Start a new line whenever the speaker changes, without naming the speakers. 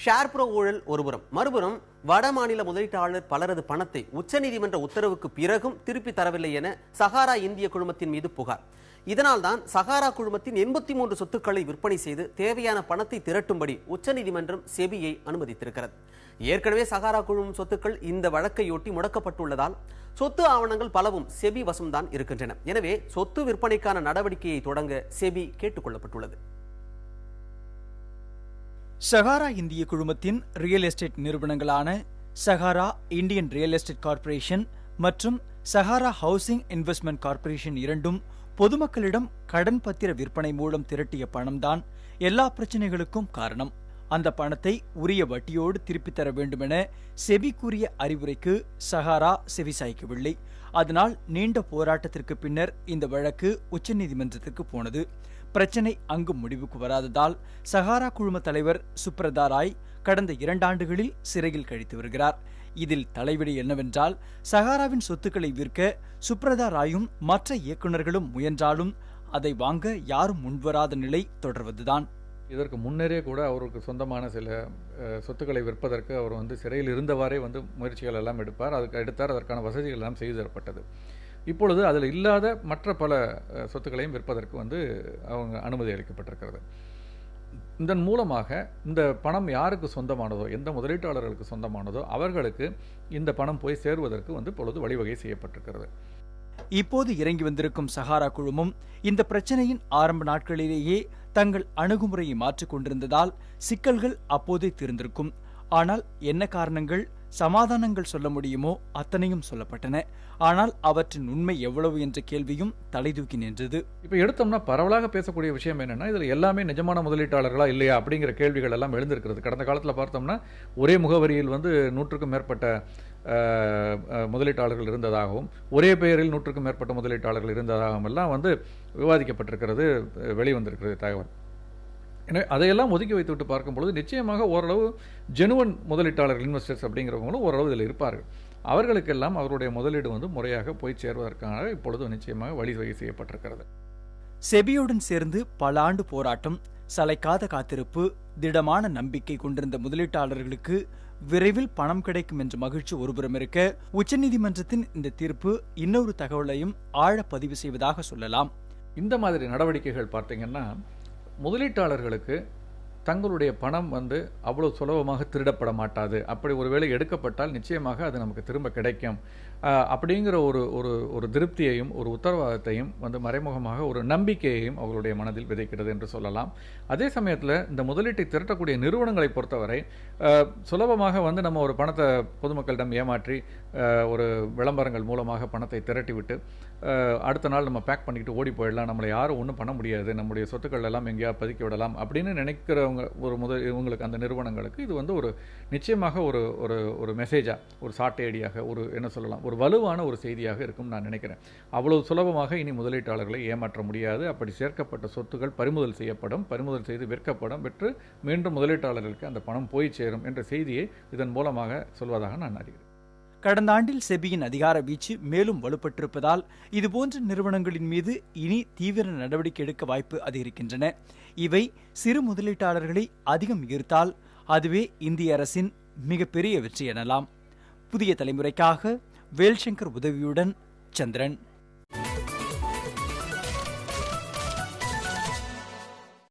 ஷேர்ப்ரோ ஊழல் ஒருபுறம், மறுபுறம் வட மாநில முதலீட்டாளர் பலரது பணத்தை உச்சநீதிமன்ற உத்தரவுக்கு பிறகும் திருப்பி தரவில்லை என சஹாரா இந்திய குழுமத்தின் மீது புகார். இதனால்தான் சஹாரா குழுமத்தின் 83 சொத்துக்களை விற்பனை செய்து தேவையான பணத்தை திரட்டும்படி உச்சநீதிமன்றம் செபியை அனுமதித்திருக்கிறது. ஏற்கனவே சஹாரா குழுமம் சொத்துக்கள் இந்த வழக்கையொட்டி முடக்கப்பட்டுள்ளதால் சொத்து ஆவணங்கள் பலவும் செபி வசம்தான் இருக்கின்றன. எனவே சொத்து விற்பனைக்கான நடவடிக்கையை தொடங்க செபி கேட்டுக் கொள்ளப்பட்டுள்ளது.
சஹாரா இந்திய குழுமத்தின் ரியல் எஸ்டேட் நிறுவனங்களான Sahara Indian real estate corporation மற்றும் சஹாரா ஹவுசிங் இன்வெஸ்ட்மெண்ட் கார்ப்பரேஷன் இரண்டும் பொதுமக்களிடம் கடன் பத்திர விற்பனை மூலம் திரட்டிய பணம்தான் எல்லா பிரச்சனைகளுக்கும் காரணம். அந்த பணத்தை உரிய வட்டியோடு திருப்பித் தர வேண்டுமென செபி கூறிய அறிவுரைக்கு சஹாரா செவிசாய்க்கவில்லை. அதனால் நீண்ட போராட்டத்திற்கு பின்னர் இந்த வழக்கு உச்சநீதிமன்றத்திற்கு போனது. பிரச்சினை அங்கு முடிவுக்கு வராததால் சஹாரா குழும தலைவர் சுப்ரதா ராய் கடந்த 2 ஆண்டுகளில் சிறையில் கழித்து வருகிறார். இதில் தலைவிடி என்னவென்றால், சஹாராவின் சொத்துக்களை விற்க சுப்ரதா ராயும் மற்ற இயக்குநர்களும் முயன்றாலும் அதை வாங்க யாரும் முன்வராத நிலை தொடர்வதுதான்.
இதற்கு முன்னரே கூட அவருக்கு சொந்தமான சில சொத்துக்களை விற்பதற்கு அவர் சிறையில் இருந்தவாறே முயற்சிகள் எல்லாம் எடுப்பார். அதற்கான வசதிகள் எல்லாம் செய்து தரப்பட்டது. இப்பொழுது அதில் இல்லாத மற்ற பல சொத்துக்களையும் விற்பதற்கு அவங்க அனுமதி அளிக்கப்பட்டிருக்கிறது. இதன் மூலமாக இந்த பணம் யாருக்கு சொந்தமானதோ, எந்த முதலீட்டாளர்களுக்கு சொந்தமானதோ அவர்களுக்கு இந்த பணம் போய் சேருவதற்கு இப்பொழுது வழிவகை செய்யப்பட்டிருக்கிறது.
இப்போது இறங்கி வந்திருக்கும் சஹாரா குழுமம் இந்த பிரச்சனையின் ஆரம்ப நாட்களிலேயே தங்கள் அணுகுமுறையை மாற்றிக் கொண்டிருந்ததால் சிக்கல்கள் அப்போதே தீர்ந்திருக்கும். ஆனால் என்ன காரணங்கள், சமாதானங்கள் சொல்ல முடியுமோ அத்தனையும் சொல்லப்பட்டன. ஆனால் அவற்றின் உண்மை எவ்வளவு என்ற கேள்வியும் தலைதூக்கி நின்றது.
இப்போ எடுத்தோம்னா பரவலாக பேசக்கூடிய விஷயம் என்னன்னா, இதில் எல்லாமே நிஜமான முதலீட்டாளர்களா இல்லையா அப்படிங்கிற கேள்விகள் எல்லாம் எழுந்திருக்கிறது. கடந்த காலத்தில் பார்த்தோம்னா ஒரே முகவரியில் 100க்கும் மேற்பட்ட முதலீட்டாளர்கள் இருந்ததாகவும், ஒரே பெயரில் 100க்கும் மேற்பட்ட முதலீட்டாளர்கள் இருந்ததாகவும் எல்லாம் விவாதிக்கப்பட்டிருக்கிறது, வெளிவந்திருக்கிறது தகவல். எனவே அதையெல்லாம் ஒதுக்கி வைத்துவிட்டு பார்க்கும்பொழுது நிச்சயமாக ஓரளவு ஜெனுவன் முதலீட்டாளர்கள், இன்வெஸ்டர்ஸ் அப்படிங்கிறவங்களும் ஓரளவு இதில் இருப்பார்கள். அவர்களுக்கெல்லாம் அவருடைய முதலீடு முறையாக போய் சேர்வதற்கான இப்பொழுது நிச்சயமாக வழிவகை செய்யப்பட்டிருக்கிறது.
செபியுடன் சேர்ந்து பல ஆண்டு போராட்டம், சளைக்காத காத்திருப்பு, திடமான நம்பிக்கை கொண்டிருந்த முதலீட்டாளர்களுக்கு விரைவில் பணம் கிடைக்கும் என்ற மகிழ்ச்சி ஒருபுறம் இருக்க, உச்சநீதிமன்றத்தின் இந்த தீர்ப்பு இன்னொரு தகவலையும் ஆழ பதிவு செய்வதாக சொல்லலாம்.
இந்த மாதிரி நடவடிக்கைகள் பார்த்தீங்கன்னா, முதலீட்டாளர்களுக்கு தங்களுடைய பணம் அவ்வளவு சுலபமாக திருடப்பட மாட்டாது. அப்படி ஒருவேளை எடுக்கப்பட்டால் நிச்சயமாக அது நமக்கு திரும்ப கிடைக்கும் அப்படிங்கிற ஒரு திருப்தியையும் ஒரு உத்தரவாதத்தையும் மறைமுகமாக ஒரு நம்பிக்கையையும் அவர்களுடைய மனதில் விதைக்கிறது என்று சொல்லலாம். அதே சமயத்தில் இந்த முதலீட்டை திரட்டக்கூடிய நிறுவனங்களை பொறுத்தவரை சுலபமாக நம்ம ஒரு பணத்தை பொதுமக்களிடம் ஏமாற்றி ஒரு விளம்பரங்கள் மூலமாக பணத்தை திரட்டிவிட்டு அடுத்த நாள் நம்ம பேக் பண்ணிக்கிட்டு ஓடி போயிடலாம், நம்மளை யாரும் ஒன்றும் பண்ண முடியாது, நம்முடைய சொத்துக்கள் எல்லாம் எங்கேயாவது பதுக்கி விடலாம் அப்படின்னு நினைக்கிறவங்க இவங்களுக்கு, அந்த நிறுவனங்களுக்கு இது ஒரு நிச்சயமாக ஒரு மெசேஜா, ஒரு சாட்டையடியாக, என்ன சொல்லலாம், ஒரு வலுவான ஒரு செய்தியாக இருக்கும் நான் நினைக்கிறேன். அவ்வளவு சுலபமாக இனி முதலீட்டாளர்களை ஏமாற்ற முடியாது. அப்படி சேர்க்கப்பட்ட சொத்துக்கள் பறிமுதல் செய்யப்படும், பறிமுதல் செய்து விற்கப்படும், விற்று மீண்டும் முதலீட்டாளர்களுக்கு அந்த பணம் போய் சேரும் என்ற செய்தியை இதன் மூலமாக சொல்வதாக நான் அறிகிறேன்.
கடந்த ஆண்டில் செபியின் அதிகார வீச்சு மேலும் வலுப்பட்டிருப்பதால் இதுபோன்ற நிறுவனங்களின் மீது இனி தீவிர நடவடிக்கை எடுக்க வாய்ப்பு அதிகரிக்கின்றன. இவை சிறு முதலீட்டாளர்களை அதிகம் ஈர்த்தால் அதுவே இந்திய அரசின் மிகப்பெரிய வெற்றி எனலாம். புதிய தலைமுறைக்காக வேல்சங்கர் உதவியுடன் சந்திரன்.